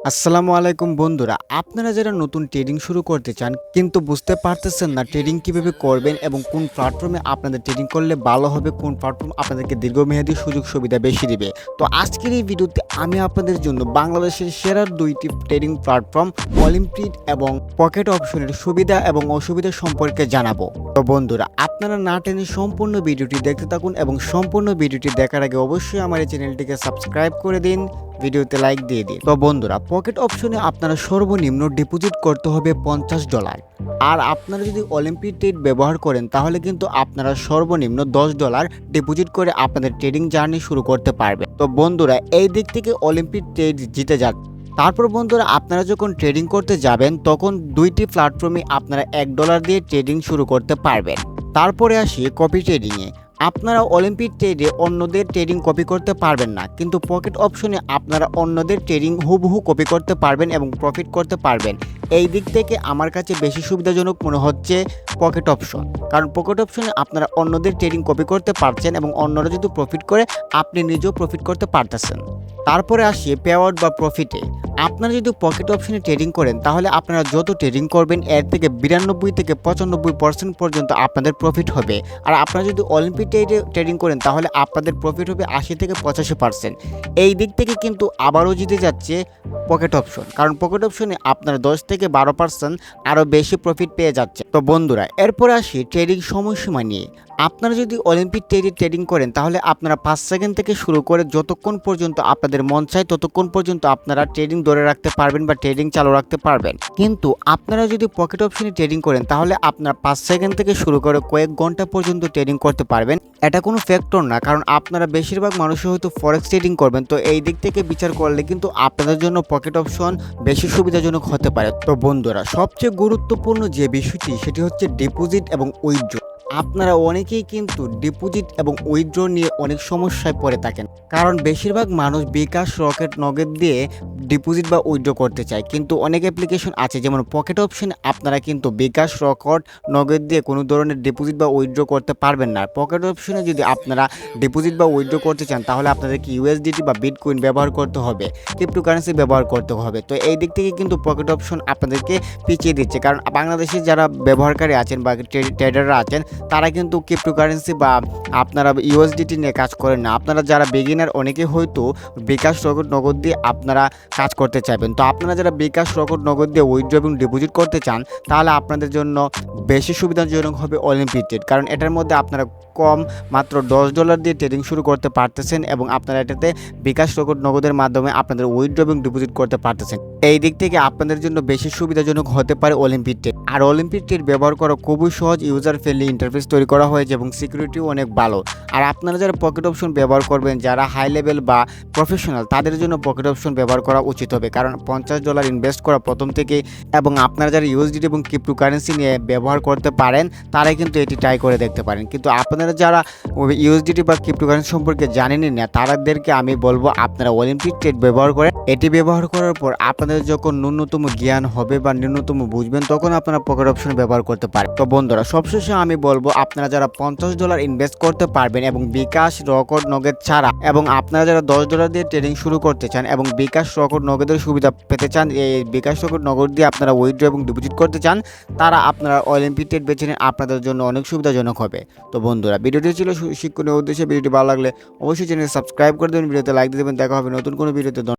আসসালামু আলাইকুম বন্ধুরা, আপনারা যারা নতুন ট্রেডিং শুরু করতে চান কিন্তু বুঝতে পারতেছেন না ট্রেডিং কিভাবে করবেন এবং কোন প্ল্যাটফর্মে আপনাদের ট্রেডিং করলে ভালো হবে, কোন প্ল্যাটফর্ম আপনাদেরকে দীর্ঘমেয়াদী সুযোগ সুবিধা বেশি দিবে। তো আজকের এই ভিডিওতে আমি আপনাদের জন্য বাংলাদেশের সেরা দুইটি ট্রেডিং প্ল্যাটফর্ম অলিম্পিড এবং পকেট অপশনের সুবিধা এবং অসুবিধা সম্পর্কে জানাবো। তো বন্ধুরা, আপনারা না টেনে সম্পূর্ণ ভিডিওটি দেখতে থাকুন এবং সম্পূর্ণ ভিডিওটি দেখার আগে অবশ্যই আমার এই চ্যানেলটিকে সাবস্ক্রাইব করে দিন, ভিডিওতে লাইক দিয়ে দিন। তো বন্ধুরা, পকেট অপশনে আপনারা সর্বনিম্ন ডিপোজিট করতে হবে $50। আর আপনারা যদি অলিম্পিক ট্রেড ব্যবহার করেন তাহলে কিন্তু আপনারা সর্বনিম্ন $10 ডিপোজিট করে আপনাদের ট্রেডিং জার্নি শুরু করতে পারবেন। তো বন্ধুরা, এই দিক থেকে অলিম্পিক ট্রেড জিতে যাচ্ছে। তারপর বন্ধুরা, আপনারা যখন ট্রেডিং করতে যাবেন তখন দুইটি প্ল্যাটফর্মে আপনারা $1 দিয়ে ট্রেডিং শুরু করতে পারবেন। তারপরে আসি কপি ট্রেডিংয়ে। আপনারা অলিম্পিক ট্রেডে অন্যদের ট্রেডিং কপি করতে পারবেন না, কিন্তু পকেট অপশনে আপনারা অন্যদের ট্রেডিং হুবহু কপি করতে পারবেন এবং প্রফিট করতে পারবেন। এই দিক থেকে আমার কাছে বেশি সুবিধাজনক মনে হচ্ছে পকেট অপশন, কারণ পকেট অপশনে আপনারা অন্যদের ট্রেডিং কপি করতে পারছেন এবং অন্যরা যদি প্রফিট করে আপনি নিজেও প্রফিট করতে পারতেছেন। তারপরে আসি পে আউট বা প্রফিটে। আপনারা যদি পকেট অপশনে ট্রেডিং করেন তাহলে আপনারা যত ট্রেডিং করবেন এর থেকে 92 থেকে 95% পর্যন্ত আপনাদের প্রফিট হবে। আর আপনারা যদি অলিম্পিক ট্রেডে ট্রেডিং করেন তাহলে আপনাদের প্রফিট হবে 80 থেকে 85%। এই দিক থেকে কিন্তু আবারও জিতে যাচ্ছে পকেট অপশন, কারণ পকেট অপশনে আপনারা 10 থেকে 12% আরও বেশি প্রফিট পেয়ে যাচ্ছে। তো বন্ধুরা, এরপর আসি ট্রেডিং সময়সীমা নিয়ে। আপনারা যদি অলিম্পিক ট্রেডে ট্রেডিং করেন তাহলে আপনারা 5 সেকেন্ড থেকে শুরু করে যতক্ষণ পর্যন্ত আপনাদের মন চায় ততক্ষণ পর্যন্ত আপনারা ট্রেডিং ধরে রাখতে পারবেন বা ট্রেডিং চালু রাখতে পারবেন। কিন্তু আপনারা যদি পকেট অপশনে ট্রেডিং করেন তাহলে আপনারা 5 সেকেন্ড থেকে শুরু করে কয়েক ঘন্টা পর্যন্ত ট্রেডিং করতে পারবেন। এটা কোনো ফ্যাক্টর না, কারণ আপনারা বেশিরভাগ মানুষই হয়তো ফরেক্স ট্রেডিং করবেন। তো এই দিক থেকে বিচার করলে কিন্তু আপনাদের জন্য পকেট অপশন বেশি সুবিধাজনক হতে পারে। তো বন্ধুরা, সবচেয়ে গুরুত্বপূর্ণ যে বিষয়টি সেটি হচ্ছে ডিপোজিট এবং উইথড্র। আপনারা অনেকেই কিন্তু ডিপোজিট এবং উইথড্র নিয়ে অনেক সমস্যায় পড়ে থাকেন, কারণ বেশিরভাগ মানুষ বিকাশ, রকেট, নগদ দিয়ে ডিপোজিট বা উইথড্র করতে চায়। কিন্তু অনেক অ্যাপ্লিকেশন আছে, যেমন পকেট অপশন, আপনারা কিন্তু বিকাশ, রকেট, নগদ দিয়ে কোনো ধরনের ডিপোজিট বা উইথড্র করতে পারবেন না। পকেট অপশনে যদি আপনারা ডিপোজিট বা উইথড্র করতে চান তাহলে আপনাদেরকে ইউএসডিটি বা বিটকয়েন ব্যবহার করতে হবে, ক্রিপ্টোকারেন্সি ব্যবহার করতে হবে। তো এই দিক থেকে কিন্তু পকেট অপশন আপনাদেরকে পিছিয়ে দিচ্ছে, কারণ বাংলাদেশে যারা ব্যবহারকারী আছেন বা ট্রেডাররা আছেন তারা কিন্তু ক্রিপ্টোকারেন্সি বা আপনারা ইউএসডিটি নিয়ে কাজ করেন না। আপনারা যারা বিগিনার অনেকে হয়তো বিকাশ, রকেট, নগদ দিয়ে আপনারা কাজ করতে চাইবেন। তো আপনারা যারা বিকাশ, রকেট, নগদ দিয়ে উইথড্র এবং ডিপোজিট করতে চান তাহলে আপনাদের জন্য বেশি সুবিধাজনক হবে অলিম্পিক ট্রেড, কারণ এটার মধ্যে আপনারা কম মাত্র $10 দিয়ে ট্রেডিং শুরু করতে পারতেছেন এবং আপনারা এটাতে বিকাশ, রকেট, নগদের মাধ্যমে আপনাদের উইথড্র এবং ডিপোজিট করতে পারতেছেন। এই দিক থেকে আপনাদের জন্য বেশি সুবিধাজনক হতে পারে অলিম্পিক ট্রেড। আর অলিম্পিক ট্রেড ব্যবহার করা খুবই সহজ, ইউজার ফ্রেন্ডলি ইন্টারফেস তৈরি করা হয়েছে এবং সিকিউরিটিও অনেক ভালো। আর আপনারা যারা পকেট অপশন ব্যবহার করবেন, যারা হাই লেভেল বা প্রফেশনাল, তাদের জন্য পকেট অপশন ব্যবহার করা উচিত হবে, কারণ $50 ইনভেস্ট করা প্রথম থেকেই। এবং আপনারা যারা ইউএসডিটি এবং ক্রিপ্টোকারেন্সি নিয়ে ব্যবহার করতে পারেন তারাই কিন্তু এটি ট্রাই করে দেখতে পারেন। কিন্তু আপনারা যারা ইউএসডিটি বা ক্রিপ্টোকারেন্সি সম্পর্কে জানেনই না তাদেরকে আমি বলবো আপনারা অলিম্পিক ট্রেড ব্যবহার করেন। এটি ব্যবহার করার পর আপনাদের যখন ন্যূনতম জ্ঞান হবে বা ন্যূনতম বুঝবেন তখন আপনারা পকেট অপশন ব্যবহার করতে পারেন। তো বন্ধুরা, সবশেষে আমি বলবো আপনারা যারা $50 ইনভেস্ট করতে পারবেন এবং বিকাশ, রকেট, নগদ ছাড়া, এবং আপনারা যারা $10 দিয়ে ট্রেডিং শুরু করতে চান এবং বিকাশ, রকেট, নগদের সুবিধা পেতে চান, এই বিকাশ, রকেট, নগদ দিয়ে আপনারা উইথড্র এবং ডিপোজিট করতে চান, তারা আপনারা অলিম্পিক ট্রেড বেছে নেন, আপনাদের জন্য অনেক সুবিধাজনক হবে। তো বন্ধুরা, ভিডিওটি ছিল শিক্ষণীয় উদ্দেশ্যে। ভিডিওটি ভালো লাগলে অবশ্যই চ্যানেল সাবস্ক্রাইব করে দেবেন, ভিডিওতে লাইক দিয়ে দেবেন। দেখা হবে নতুন কোনো ভিডিওতে।